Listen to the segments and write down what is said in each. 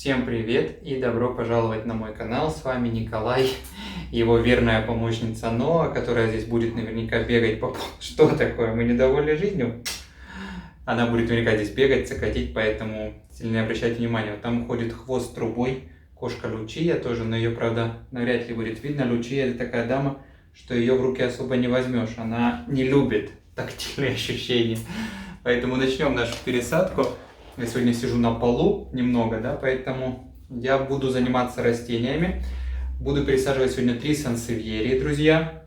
Всем привет и добро пожаловать на мой канал. С вами Николай, его верная помощница Ноа, которая здесь будет наверняка бегать по... Что такое? Мы недовольны жизнью? Она будет наверняка здесь бегать, цокотить, поэтому сильно не обращайте внимания. Вот там ходит хвост с трубой, кошка Лючия тоже, но ее, правда, навряд ли будет видно. Лючия — это такая дама, что ее в руки особо не возьмешь. Она не любит тактильные ощущения. Поэтому начнем нашу пересадку. Я сегодня сижу на полу немного, да, поэтому я буду заниматься растениями. Буду пересаживать сегодня 3 сансевьерии, друзья.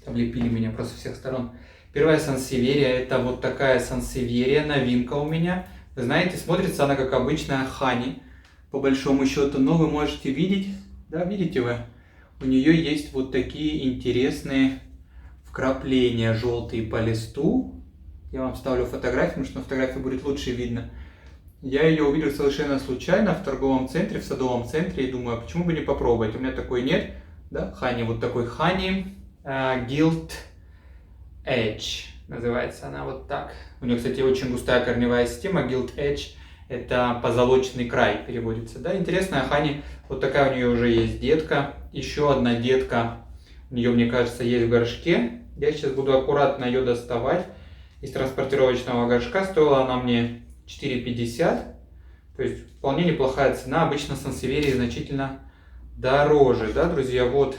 Облепили меня просто со всех сторон. Первая сансевьерия — это вот такая сансевьерия, новинка у меня. Вы знаете, смотрится она как обычная хани, по большому счету, но вы можете видеть, да, видите вы, у нее есть вот такие интересные вкрапления желтые по листу. Я вам вставлю фотографию, потому что на фотографии будет лучше видно. Я ее увидел совершенно случайно в торговом центре, в садовом центре, и думаю, почему бы не попробовать? У меня такой нет, да, хани, вот такой хани, Gilt Edge, называется она вот так. У нее, кстати, очень густая корневая система, Gilt Edge, это позолоченный край переводится, да, интересная хани, вот такая у нее уже есть детка, еще одна детка, у нее, мне кажется, есть в горшке. Я сейчас буду аккуратно ее доставать из транспортировочного горшка, стоила она мне 4,50, то есть вполне неплохая цена. Обычно сансевьерии значительно дороже, да, друзья. Вот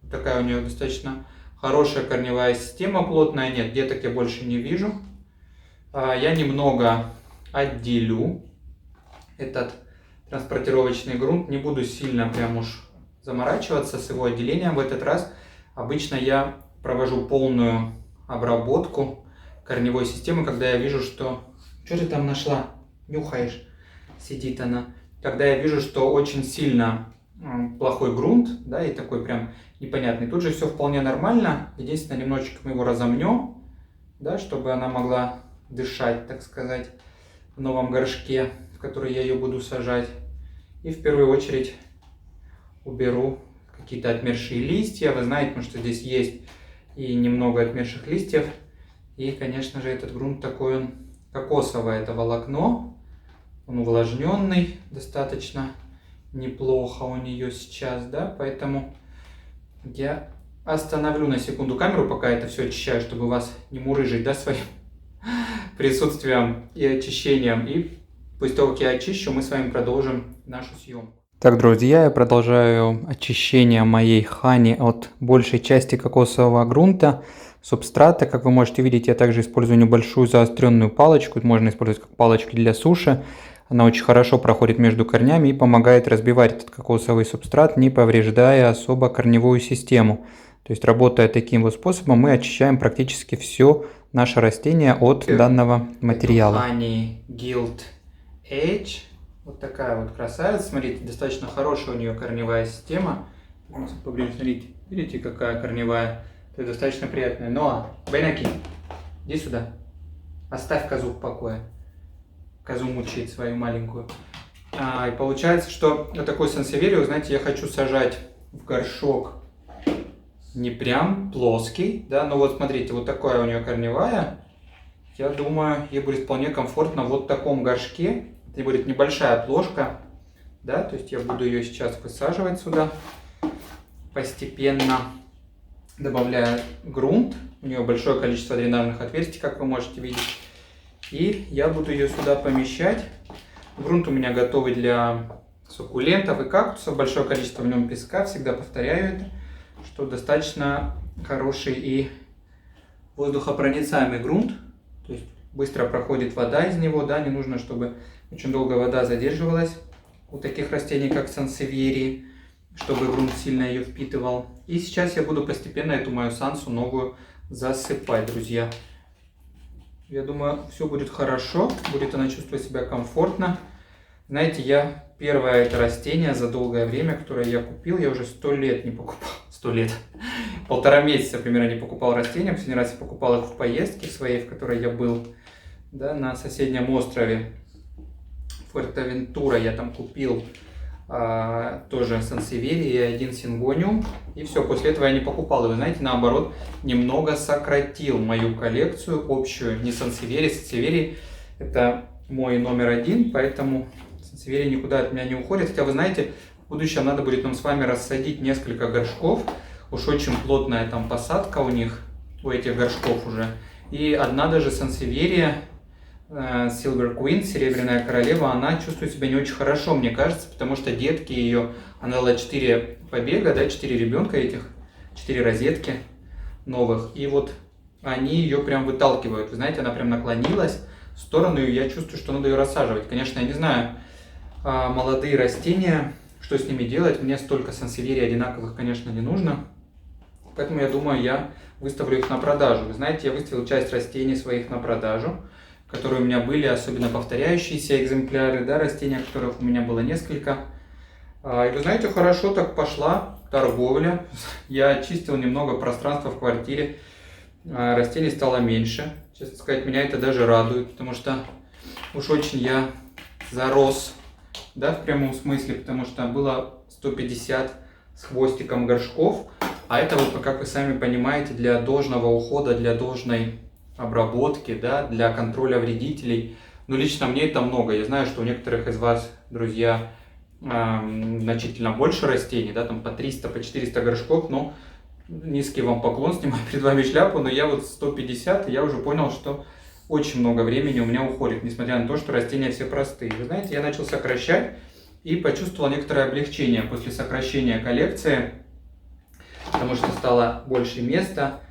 такая у нее достаточно хорошая корневая система, плотная. Нет, деток я больше не вижу. Я немного отделю этот транспортировочный грунт, не буду сильно прям уж заморачиваться с его отделением в этот раз. Обычно я провожу полную обработку корневой системы, когда я вижу, что... Что ты там нашла? Нюхаешь. Сидит она. Когда я вижу, что очень сильно плохой грунт, да, и такой прям непонятный. Тут же все вполне нормально. Единственное, немножечко мы его разомнем, да, чтобы она могла дышать, так сказать, в новом горшке, в который я ее буду сажать. И в первую очередь уберу какие-то отмершие листья. Вы знаете, потому что здесь есть и немного отмерших листьев. И, конечно же, этот грунт такой он кокосовое, это волокно. Он увлажненный достаточно неплохо у нее сейчас, да, поэтому я остановлю на секунду камеру, пока это все очищаю, чтобы вас не мурыжить, да, своим присутствием и очищением. И после того, как я очищу, мы с вами продолжим нашу съемку. Так, друзья, я продолжаю очищение моей хани от большей части кокосового грунта, субстрата. Как вы можете видеть, я также использую небольшую заостренную палочку. Это можно использовать как палочки для суши. Она очень хорошо проходит между корнями и помогает разбивать этот кокосовый субстрат, не повреждая особо корневую систему. То есть, работая таким вот способом, мы очищаем практически все наше растение от данного материала. Honey Gilt Edge. Вот такая вот красавица. Смотрите, достаточно хорошая у нее корневая система. Поближе смотрите. Видите, какая корневая? Это достаточно приятная. Ноа, Бенаки, иди сюда. Оставь козу в покое. Козу мучает свою маленькую. И получается, что вот такой сансевьерию, знаете, я хочу сажать в горшок не прям плоский, да, но вот смотрите, вот такая у нее корневая. Я думаю, ей будет вполне комфортно вот в таком горшке. Это будет небольшая плошка, да, то есть я буду ее сейчас высаживать сюда постепенно, добавляя грунт. У нее большое количество дренажных отверстий, как вы можете видеть. И я буду ее сюда помещать. Грунт у меня готовый для суккулентов и кактусов. Большое количество в нем песка, всегда повторяю это, что достаточно хороший и воздухопроницаемый грунт. То есть быстро проходит вода из него, да, не нужно, чтобы очень долго вода задерживалась у таких растений, как сансевьерии, чтобы грунт сильно ее впитывал. И сейчас я буду постепенно эту мою сансу новую засыпать, друзья. Я думаю, все будет хорошо, будет она чувствовать себя комфортно. Знаете, я первое это растение за долгое время, которое я купил, я уже 100 лет не покупал. 100 лет. 1,5 месяца примерно не покупал растения. Последний раз я покупал их в поездке своей, в которой я был, да, на соседнем острове Фуэртевентура. Я там купил тоже сансевьерии и один сингониум. И все, после этого я не покупал. И вы знаете, наоборот, немного сократил мою коллекцию общую. Не сансевьерии, сансевьерии это мой номер один, поэтому Сансевьерия никуда от меня не уходит. Хотя, вы знаете, в будущем надо будет нам с вами рассадить несколько горшков. Уж очень плотная там посадка у них, у этих горшков уже. И одна даже сансевьерия, Silver Queen, Серебряная Королева, она чувствует себя не очень хорошо, мне кажется, потому что детки ее, она дала 4 побега, да, 4 ребенка этих, 4 розетки новых. И вот они ее прям выталкивают. Вы знаете, она прям наклонилась в сторону, и я чувствую, что надо ее рассаживать. Конечно, я не знаю, молодые растения, что с ними делать. Мне столько сансевьерий одинаковых, конечно, не нужно. Поэтому я думаю, я выставлю их на продажу. Вы знаете, я выставил часть растений своих на продажу, которые у меня были, особенно повторяющиеся экземпляры, да, растения, которых у меня было несколько. И вы знаете, хорошо так пошла торговля. Я очистил немного пространства в квартире, растений стало меньше. Честно сказать, меня это даже радует, потому что уж очень я зарос, да, в прямом смысле, потому что было 150 с хвостиком горшков, а это вот, как вы сами понимаете, для должного ухода, для должной обработки, да, для контроля вредителей. Но лично мне это много. Я знаю, что у некоторых из вас, друзья, значительно больше растений, да, там по 300, по 400 горшков, но низкий вам поклон, снимаю перед вами шляпу, но я вот 150, и я уже понял, что очень много времени у меня уходит, несмотря на то, что растения все простые. Вы знаете, я начал сокращать и почувствовал некоторое облегчение после сокращения коллекции, потому что стало больше места,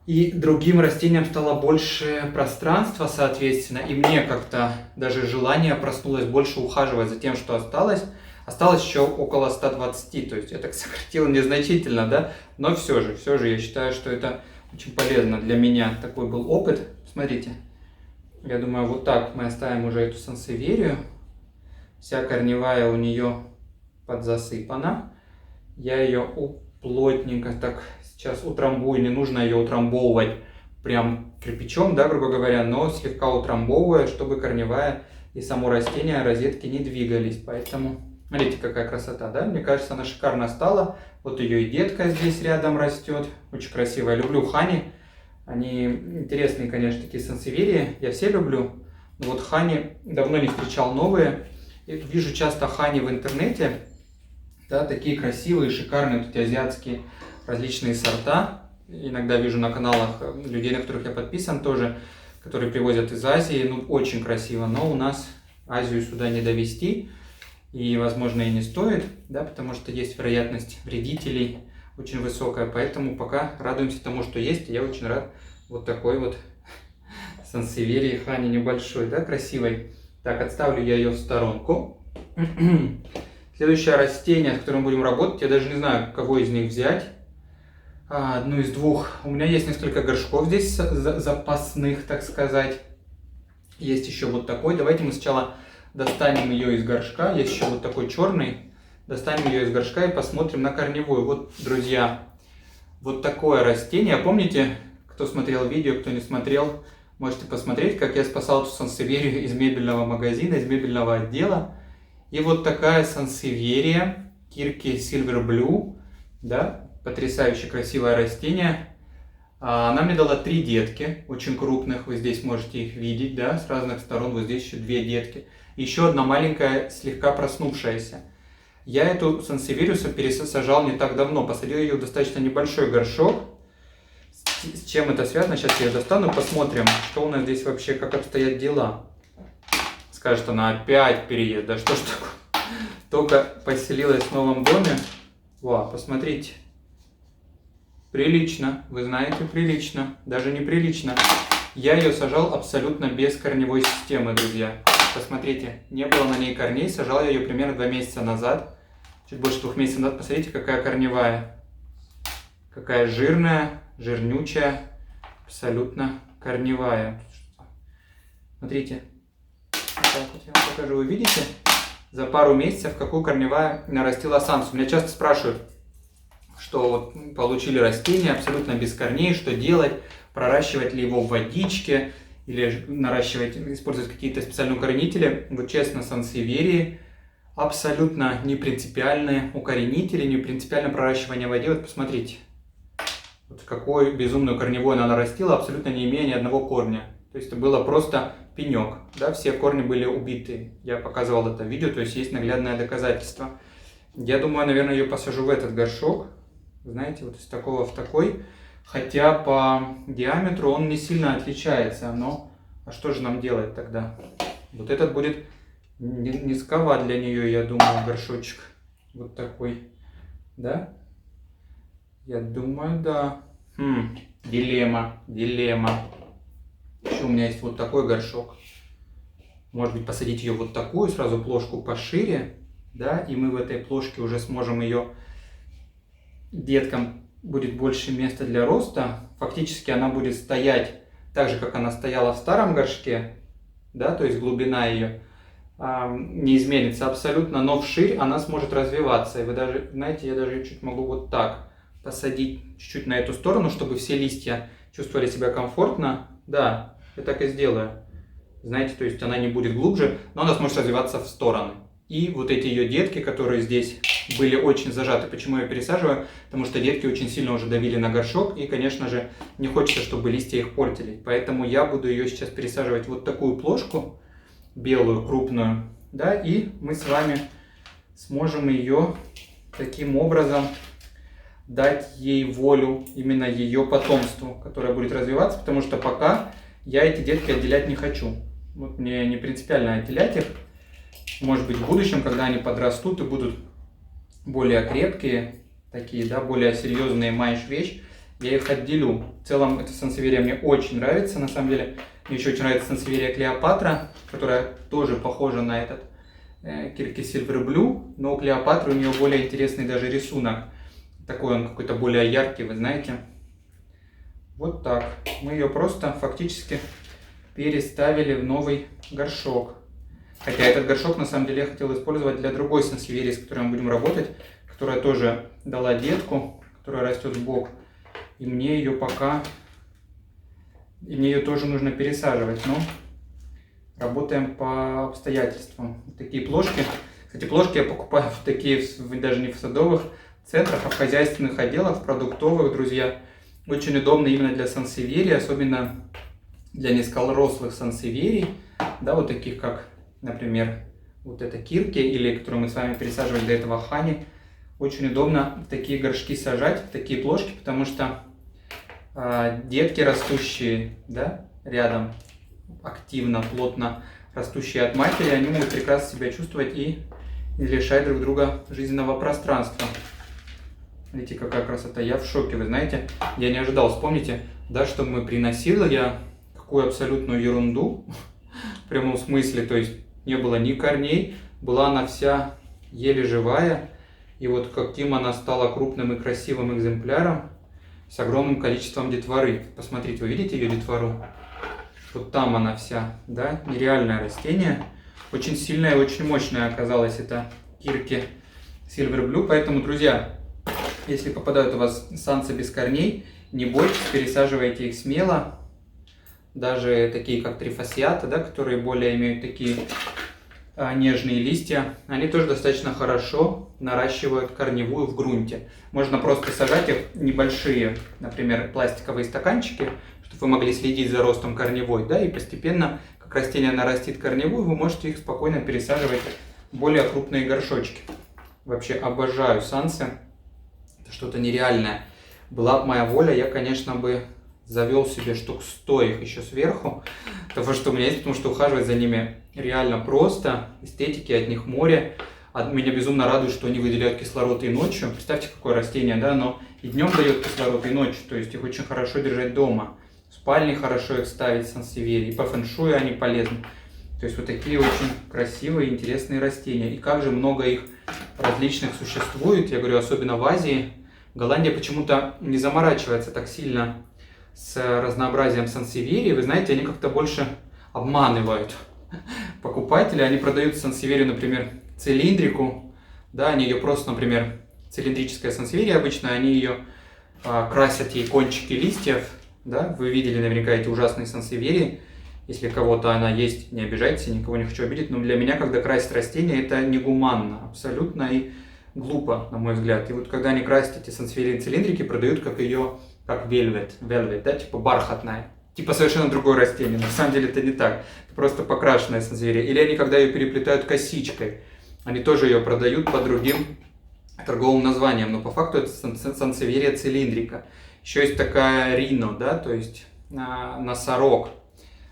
и другим растениям стало больше пространства, соответственно, и мне как-то даже желание проснулось больше ухаживать за тем, что осталось. Осталось еще около 120, то есть я так сократил незначительно, да, но все же я считаю, что это очень полезно для меня. Такой был опыт. Смотрите, я думаю, вот так мы оставим уже эту сансевьерию. Вся корневая у нее подзасыпана. Я ее плотненько так сейчас утрамбую, не нужно ее утрамбовывать прям кирпичом, да, грубо говоря, но слегка утрамбовывая, чтобы корневая и само растение, розетки не двигались. Поэтому смотрите, какая красота, да? Мне кажется, она шикарно стала. Вот ее и детка здесь рядом растет. Очень красивая. Люблю хани. Они интересные, конечно, такие сансевьерии. Я все люблю. Но вот хани давно не встречал новые. Я вижу часто хани в интернете. Да, такие красивые, шикарные вот эти азиатские различные сорта. Иногда вижу на каналах людей, на которых я подписан тоже, которые привозят из Азии. Ну, очень красиво. Но у нас Азию сюда не довести. И, возможно, и не стоит, да, потому что есть вероятность вредителей очень высокая. Поэтому пока радуемся тому, что есть. Я очень рад вот такой вот сансевьерии хани небольшой, да, красивой. Так, отставлю я ее в сторонку. Следующее растение, с которым будем работать, я даже не знаю, кого из них взять. Одну из двух. У меня есть несколько горшков здесь запасных, так сказать. Есть еще вот такой. Давайте мы сначала достанем ее из горшка. Есть еще вот такой черный. Достанем ее из горшка и посмотрим на корневую. Вот, друзья, вот такое растение. Помните, кто смотрел видео, кто не смотрел, можете посмотреть, как я спасал эту сансевьерию из мебельного магазина, из мебельного отдела. И вот такая сансевьерия Kirke Silver Blue, да, потрясающе красивое растение. Она мне дала 3 детки, очень крупных, вы здесь можете их видеть, да, с разных сторон. Вот здесь еще 2 детки. Еще одна маленькая, слегка проснувшаяся. Я эту сансевьерию пересажал не так давно, посадил ее в достаточно небольшой горшок. С чем это связано? Сейчас я ее достану, посмотрим, что у нас здесь вообще, как обстоят дела. Скажет она, опять переезд, да что ж такое? Только поселилась в новом доме. Во, посмотрите. Прилично, вы знаете, прилично, даже неприлично. Я ее сажал абсолютно без корневой системы, друзья. Посмотрите, не было на ней корней, сажал я ее примерно 2 месяца назад. Чуть больше 2 месяцев назад, посмотрите, какая корневая. Какая жирная, жирнючая, абсолютно корневая. Смотрите, так вот я вам покажу, вы видите? За пару месяцев какую корневая нарастила самсу. Меня часто спрашивают, что вот получили растение абсолютно без корней, что делать, проращивать ли его в водичке, или наращивать, использовать какие-то специальные укоренители. Вот честно, сансевьерии абсолютно не принципиальные укоренители, не принципиальное проращивание в воде. Вот посмотрите, вот какой безумную корневую она нарастила, абсолютно не имея ни одного корня. То есть это было просто пенек, да, все корни были убиты. Я показывал это видео, то есть есть наглядное доказательство. Я думаю, наверное, ее посажу в этот горшок, знаете, вот из такого в такой. Хотя по диаметру он не сильно отличается, но а что же нам делать тогда? Вот этот будет низковат для нее, я думаю, горшочек. Вот такой, да? Я думаю, да. Дилемма. Еще у меня есть вот такой горшок. Может быть, посадить ее вот такую, сразу плошку пошире, да, и мы в этой плошке уже сможем ее, деткам будет больше места для роста. Фактически она будет стоять так же, как она стояла в старом горшке, да, то есть глубина ее не изменится абсолютно, но вширь она сможет развиваться. И вы даже, знаете, я даже чуть могу вот так посадить чуть-чуть на эту сторону, чтобы все листья чувствовали себя комфортно. Да, я так и сделаю. Знаете, то есть она не будет глубже, но она сможет развиваться в стороны. И вот эти ее детки, которые здесь были очень зажаты. Почему я пересаживаю? Потому что детки очень сильно уже давили на горшок, и, конечно же, не хочется, чтобы листья их портили. Поэтому я буду ее сейчас пересаживать в вот такую плошку, белую, крупную, да, и мы с вами сможем ее таким образом дать ей волю, именно ее потомству, которое будет развиваться, потому что пока я эти детки отделять не хочу. Вот мне не принципиально отделять их. Может быть, в будущем, когда они подрастут и будут более крепкие, такие, да, более серьезные майш-вещь, я их отделю. В целом, эта сансеверия мне очень нравится, на самом деле. Мне еще очень нравится сансеверия Клеопатра, которая тоже похожа на этот Кирки Silver Blue, но у Клеопатры у нее более интересный даже рисунок. Такой он какой-то более яркий, вы знаете. Вот так. Мы ее просто фактически переставили в новый горшок. Хотя этот горшок на самом деле я хотел использовать для другой сансеверии, с которой мы будем работать, которая тоже дала детку, которая растет сбоку. И мне ее пока... И мне ее тоже нужно пересаживать, но работаем по обстоятельствам. Такие плошки. Кстати, плошки я покупаю в такие, даже не в садовых центрах, а в хозяйственных отделах, в продуктовых, друзья. Очень удобно именно для сансеверии, особенно для низкорослых сансеверий, да, вот таких как, например, вот это Кирки, или которую мы с вами пересаживали до этого Хани. Очень удобно в такие горшки сажать, в такие плошки, потому что детки растущие, да, рядом, активно, плотно растущие от матери, они могут прекрасно себя чувствовать и не лишать друг друга жизненного пространства. Видите, какая красота. Я в шоке, вы знаете. Я не ожидал, вспомните, да, что мы приносили я какую абсолютную ерунду, в прямом смысле, то есть не было ни корней, была она вся еле живая, и вот каким она стала крупным и красивым экземпляром, с огромным количеством детворы. Посмотрите, вы видите ее детвору? Вот там она вся, да, нереальное растение. Очень сильное и очень мощное оказалось это Кирки Silver Blue, поэтому, друзья, если попадают у вас сансы без корней, не бойтесь, пересаживайте их смело. Даже такие как трифасиаты, да, которые более имеют такие нежные листья, они тоже достаточно хорошо наращивают корневую в грунте. Можно просто сажать их в небольшие, например, пластиковые стаканчики, чтобы вы могли следить за ростом корневой, да, и постепенно, как растение нарастит корневую, вы можете их спокойно пересаживать в более крупные горшочки. Вообще обожаю сансы. Это что-то нереальное. Была бы моя воля, я, конечно, бы завел себе штук 100 их еще сверху, того, что у меня есть, потому что ухаживать за ними реально просто, эстетики от них море. Меня безумно радует, что они выделяют кислород и ночью. Представьте, какое растение, да, оно и днем дает кислород, и ночью, то есть их очень хорошо держать дома. В спальне хорошо их ставить, сансеверии, и по фэншую они полезны. То есть вот такие очень красивые, интересные растения. И как же много их различных существует, я говорю, особенно в Азии. Голландия почему-то не заморачивается так сильно с разнообразием сансеверий. Вы знаете, они как-то больше обманывают покупателей. Они продают сансеверию, например, цилиндрику. Да, они ее просто, например, цилиндрическая сансеверия обычно, они ее красят ей кончики листьев. Да? Вы видели наверняка эти ужасные сансеверии. Если кого-то она есть, не обижайтесь, никого не хочу обидеть. Но для меня, когда красить растения, это негуманно, абсолютно и глупо, на мой взгляд. И вот когда они красят эти сансеверии цилиндрики, продают как ее, как velvet, да, типа бархатная. типа совершенно другое растение. На самом деле это не так. Это просто покрашенная сансевиерия. Или они, когда ее переплетают косичкой, они тоже ее продают по другим торговым названиям. Но по факту это сансевиерия цилиндрика. Еще есть такая рино, да, то есть носорог.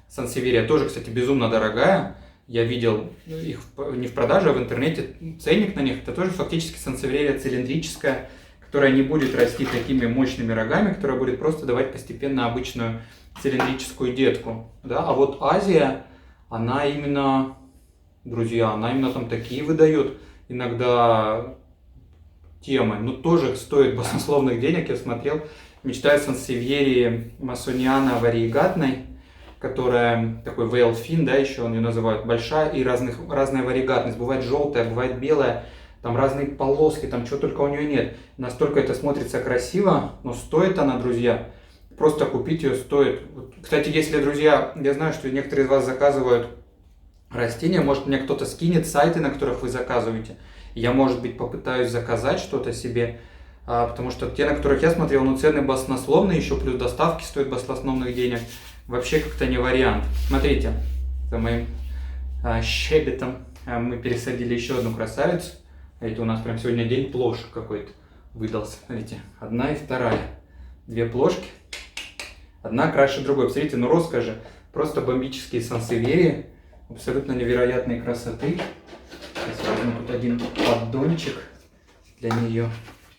Сансевиерия тоже, кстати, безумно дорогая. Я видел их не в продаже, а в интернете. Ценник на них. Это тоже фактически сансевиерия цилиндрическая, которая не будет расти такими мощными рогами, которая будет просто давать постепенно обычную цилиндрическую детку. Да? А вот Азия, она именно, друзья, она именно там такие выдает иногда темы. Ну, тоже стоит баснословных денег, я смотрел. Мечтаю сансевиерии масониана варигатной, которая такой veiled fin, да, еще он ее называют, большая и разная варигатность. Бывает желтая, бывает белая, там разные полоски, там чего только у нее нет. Настолько это смотрится красиво, но стоит она, друзья, просто купить ее стоит. Кстати, если, друзья, я знаю, что некоторые из вас заказывают растения, может мне кто-то скинет сайты, на которых вы заказываете. Я, может быть, попытаюсь заказать что-то себе, потому что те, на которых я смотрел, ну цены баснословные, еще плюс доставки стоят баснословных денег. Вообще как-то не вариант. Смотрите, за моим щебетом мы пересадили еще одну красавицу. Это у нас прям сегодня день плошек какой-то выдался. Смотрите, одна и вторая. Две плошки. Одна краше другой. Посмотрите, ну роскоши. Просто бомбические сансевиерии. Абсолютно невероятной красоты. Сейчас возьму тут один поддончик для нее.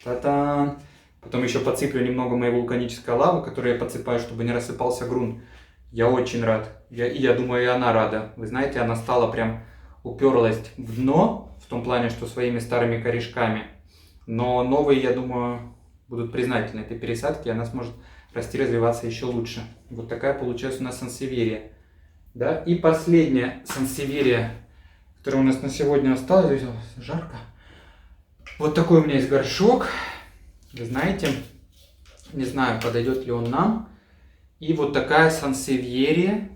Та-тан! Потом еще подсыплю немного моей вулканической лавы, которую я подсыпаю, чтобы не рассыпался грунт. Я очень рад. Я думаю, и она рада. Вы знаете, она стала прям уперлась в дно, в том плане, что своими старыми корешками. Но новые, я думаю, будут признательны этой пересадке, и она сможет расти, развиваться еще лучше. Вот такая получилась у нас сансевиерия. Да? И последняя сансевиерия, которая у нас на сегодня осталась. Здесь жарко. Вот такой у меня есть горшок. Вы знаете, не знаю, подойдет ли он нам. И вот такая сансевиерия.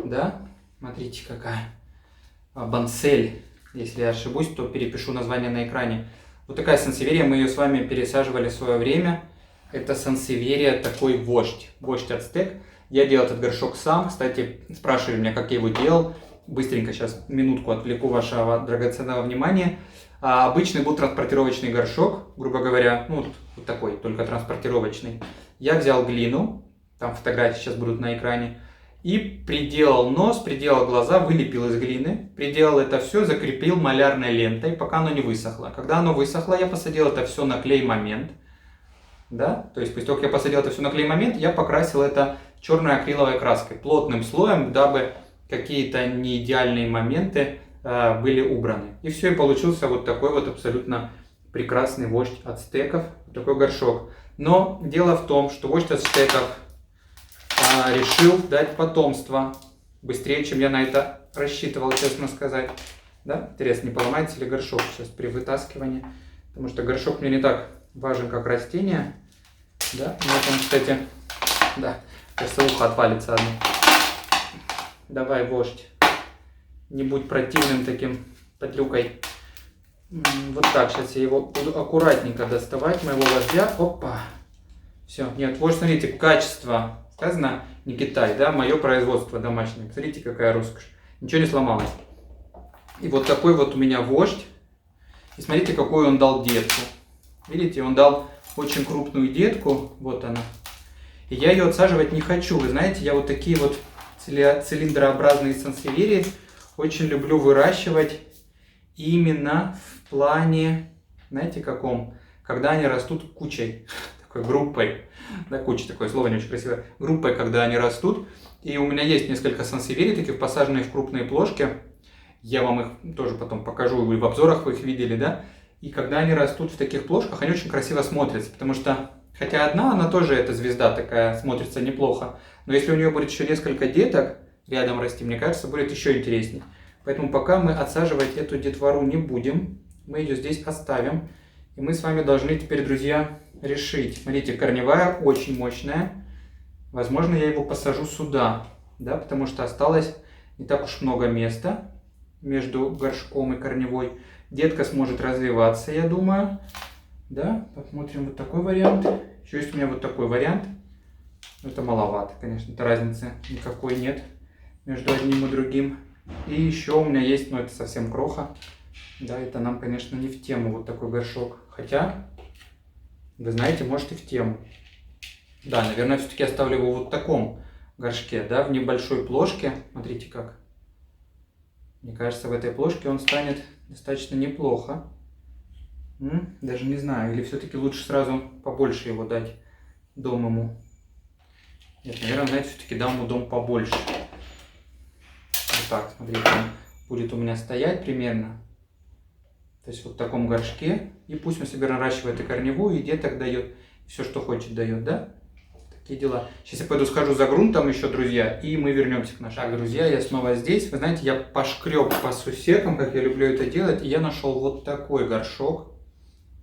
Да? Смотрите, какая. Бансель. Если я ошибусь, то перепишу название на экране. Вот такая сансевиерия. Мы ее с вами пересаживали в свое время. Это сансевиерия такой вождь. Вождь ацтек. Я делал этот горшок сам. Кстати, спрашивали меня, как я его делал. Быстренько сейчас минутку отвлеку вашего драгоценного внимания. Обычный был транспортировочный горшок, грубо говоря, ну вот такой, только транспортировочный. Я взял глину, там фотографии сейчас будут на экране, и приделал нос, приделал глаза, вылепил из глины, приделал это все, закрепил малярной лентой, пока оно не высохло. Когда оно высохло, я посадил это все на клей-момент. Да? То есть после того, как я посадил это все на клей-момент, я покрасил это черной акриловой краской, плотным слоем, дабы какие-то неидеальные моменты были убраны. И все, и получился вот такой вот абсолютно прекрасный вождь ацтеков, такой горшок. Но дело в том, что вождь ацтеков решил дать потомство быстрее, чем я на это рассчитывал, честно сказать. Да? Интересно, не поломается ли горшок сейчас при вытаскивании? Потому что горшок мне не так важен, как растение. Да? Вот он, кстати, да, кажется, ухо отвалится одно. Давай, вождь. Не будь противным таким подлюкой. Вот так, сейчас я его буду аккуратненько доставать, моего вождя. Опа. Все, нет, вот смотрите, качество. Сказано, не Китай, да, мое производство домашнее. Смотрите, какая роскошь. Ничего не сломалось. И вот такой вот у меня вождь. И смотрите, какую он дал детку. Видите, он дал очень крупную детку. Вот она. И я ее отсаживать не хочу. Вы знаете, я вот такие вот цилиндрообразные сансевиерии очень люблю выращивать именно в плане, знаете, каком? Когда они растут кучей, такой группой. Да, куча, такое слово не очень красивое. Группой, когда они растут. И у меня есть несколько сансевиерий, таких посаженных в крупные плошки. Я вам их тоже потом покажу, вы в обзорах вы их видели, да? И когда они растут в таких плошках, они очень красиво смотрятся, потому что, хотя одна, она тоже, эта звезда такая, смотрится неплохо. Но если у нее будет еще несколько деток рядом расти, мне кажется, будет еще интереснее. Поэтому пока мы отсаживать эту детвору не будем, мы ее здесь оставим. И мы с вами должны теперь, друзья, решить. Смотрите, корневая очень мощная. Возможно, я его посажу сюда, да, потому что осталось не так уж много места между горшком и корневой. Детка сможет развиваться, я думаю. Да, посмотрим вот такой вариант. Еще есть у меня вот такой вариант. Это маловато, конечно, это разницы никакой нет между одним и другим. И еще у меня есть, но это совсем кроха. Да, это нам, конечно, не в тему вот такой горшок. Хотя, вы знаете, может и в тему. Да, наверное, все-таки оставлю его вот в таком горшке, да, в небольшой плошке. Смотрите как. Мне кажется, в этой плошке он станет достаточно неплохо. Даже не знаю, или все-таки лучше сразу побольше его дать дом ему. Нет, наверное, знаете, все-таки дам ему дом побольше. Вот так, смотрите, он будет у меня стоять примерно. То есть вот в таком горшке. И пусть он себе наращивает и корневую, и деток дает. Все, что хочет, дает, да? Такие дела. Сейчас я пойду схожу за грунтом еще, друзья, и мы вернемся к нашему. Так, друзья, я снова здесь. Вы знаете, я пошкреб по сусекам, как я люблю это делать, и я нашел вот такой горшок.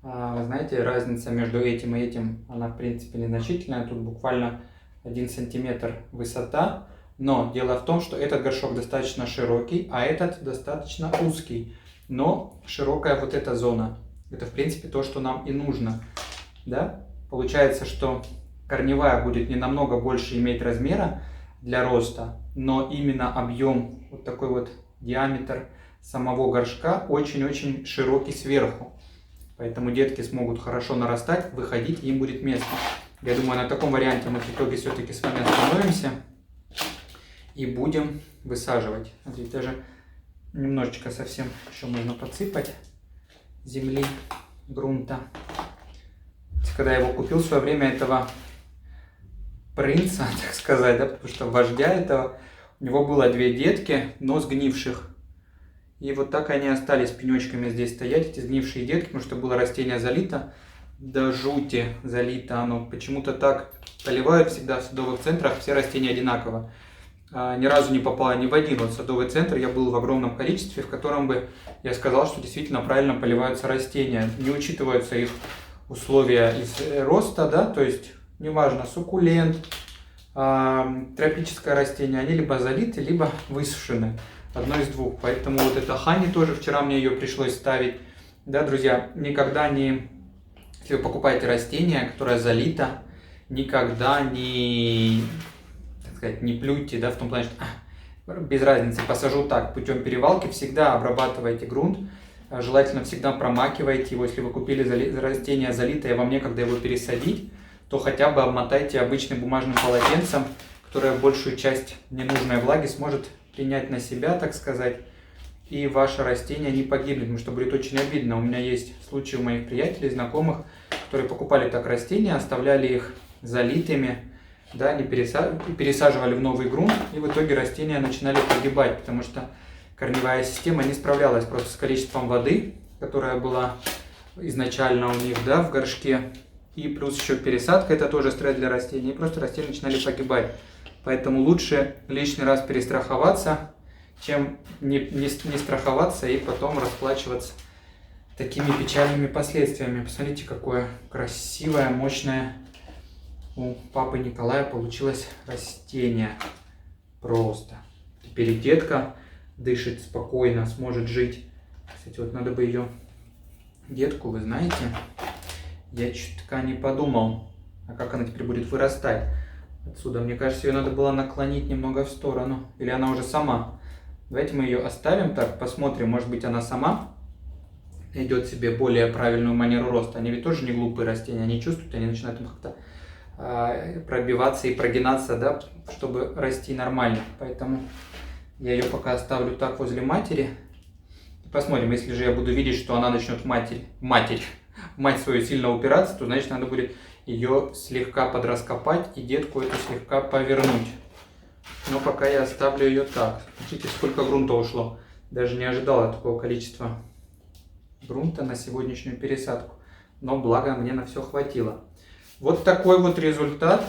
Вы знаете, разница между этим и этим, она в принципе незначительная. Тут буквально 1 сантиметр высота. Но дело в том, что этот горшок достаточно широкий, а этот достаточно узкий. Но широкая вот эта зона. Это в принципе то, что нам и нужно. Да? Получается, что корневая будет не намного больше иметь размера для роста, но именно объем, вот такой вот диаметр самого горшка очень-очень широкий сверху. Поэтому детки смогут хорошо нарастать, выходить, и им будет место. Я думаю, на таком варианте мы в итоге все-таки с вами остановимся и будем высаживать. Смотрите, даже немножечко совсем еще можно подсыпать земли, грунта. Когда я его купил в свое время, этого принца, так сказать, да, потому что вождя этого, у него было 2 детки, но сгнивших. И вот так они остались пенечками здесь стоять, эти сгнившие детки, потому что было растение залито, до жути залито оно. Почему-то так поливают всегда в садовых центрах, все растения одинаково. Ни разу не попало ни в один вот садовый центр, я был в огромном количестве, в котором бы я сказал, что действительно правильно поливаются растения. Не учитываются их условия роста, да, то есть неважно, суккулент, тропическое растение, они либо залиты, либо высушены. Одно из двух. Поэтому вот это хани тоже, вчера мне ее пришлось ставить. Да, друзья, никогда не... Если вы покупаете растение, которое залито, никогда не... Так сказать, не плюйте, да, в том плане, что без разницы, посажу так, путем перевалки, всегда обрабатывайте грунт. Желательно всегда промакивайте его. Если вы купили растение залитое, вам некогда его пересадить, то хотя бы обмотайте обычным бумажным полотенцем, которое большую часть ненужной влаги сможет принять на себя, так сказать, и ваше растение не погибнет, потому что будет очень обидно. У меня есть случаи у моих приятелей, знакомых, которые покупали так растения, оставляли их залитыми, да, не пересаживали в новый грунт, и в итоге растения начинали погибать, потому что корневая система не справлялась просто с количеством воды, которая была изначально у них, да, в горшке, и плюс еще пересадка, это тоже стресс для растений, и просто растения начинали погибать. Поэтому лучше лишний раз перестраховаться, чем не страховаться и потом расплачиваться такими печальными последствиями. Посмотрите, какое красивое, мощное у папы Николая получилось растение. Просто. Теперь детка дышит спокойно, сможет жить. Кстати, вот надо бы ее детку, вы знаете, я чутка не подумал, а как она теперь будет вырастать. Отсюда, мне кажется, ее надо было наклонить немного в сторону. Или она уже сама. Давайте мы ее оставим так, посмотрим. Может быть, она сама идет себе более правильную манеру роста. Они ведь тоже не глупые растения. Они чувствуют, они начинают как-то пробиваться и прогинаться, да, чтобы расти нормально. Поэтому я ее пока оставлю так возле матери. Посмотрим, если же я буду видеть, что она начнет в мать свою сильно упираться, то значит надо будет ее слегка подраскопать и детку эту слегка повернуть. Но пока я оставлю ее так. Смотрите, сколько грунта ушло. Даже не ожидала такого количества грунта на сегодняшнюю пересадку. Но благо мне на все хватило. Вот такой вот результат.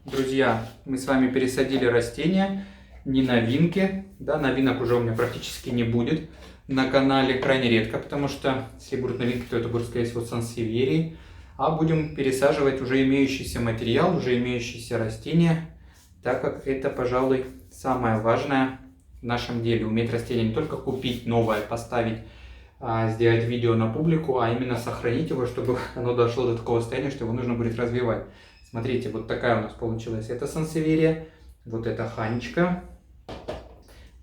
Друзья, мы с вами пересадили растения. Не новинки. Да, новинок уже у меня практически не будет на канале. Крайне редко, потому что если будут новинки, то это будет, скорее всего, сансевьерии. А будем пересаживать уже имеющийся материал, уже имеющиеся растения, так как это, пожалуй, самое важное в нашем деле. Уметь растение не только купить новое, поставить, сделать видео на публику, а именно сохранить его, чтобы оно дошло до такого состояния, что его нужно будет развивать. Смотрите, вот такая у нас получилась эта сансеверия, вот эта Ханечка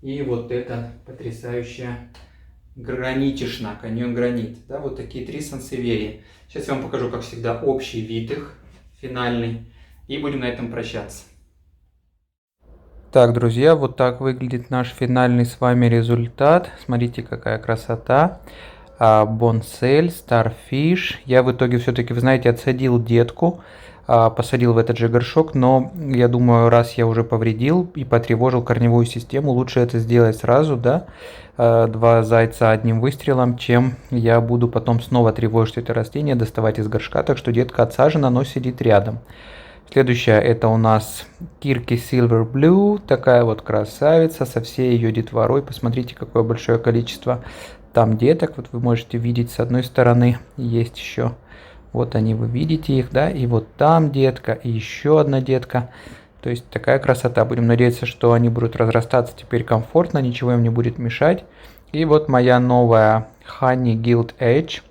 и вот эта потрясающая гранитишна, каньон гранит. Да, вот такие 3 сансеверии. Сейчас я вам покажу, как всегда, общий вид их, финальный, и будем на этом прощаться. Так, друзья, вот так выглядит наш финальный с вами результат. Смотрите, какая красота. Бонсель, Starfish. Я в итоге все-таки, вы знаете, отсадил детку, посадил в этот же горшок, но я думаю, раз я уже повредил и потревожил корневую систему, лучше это сделать сразу, да, 2 зайца одним выстрелом, чем я буду потом снова тревожить это растение, доставать из горшка, так что детка отсажена, но сидит рядом. Следующая это у нас Kirky Silver Blue, такая вот красавица со всей ее детворой. Посмотрите, какое большое количество там деток. Вот вы можете видеть с одной стороны есть еще. Вот они, вы видите их, да, и вот там детка, и еще одна детка. То есть такая красота. Будем надеяться, что они будут разрастаться теперь комфортно, ничего им не будет мешать. И вот моя новая Honey Gilt Edge.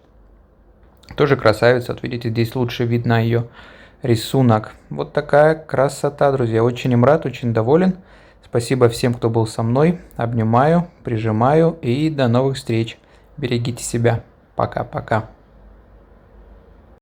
Тоже красавица. Вот видите, здесь лучше видно ее рисунок. Вот такая красота, друзья. Очень им рад, очень доволен. Спасибо всем, кто был со мной. Обнимаю, прижимаю и до новых встреч. Берегите себя. Пока-пока.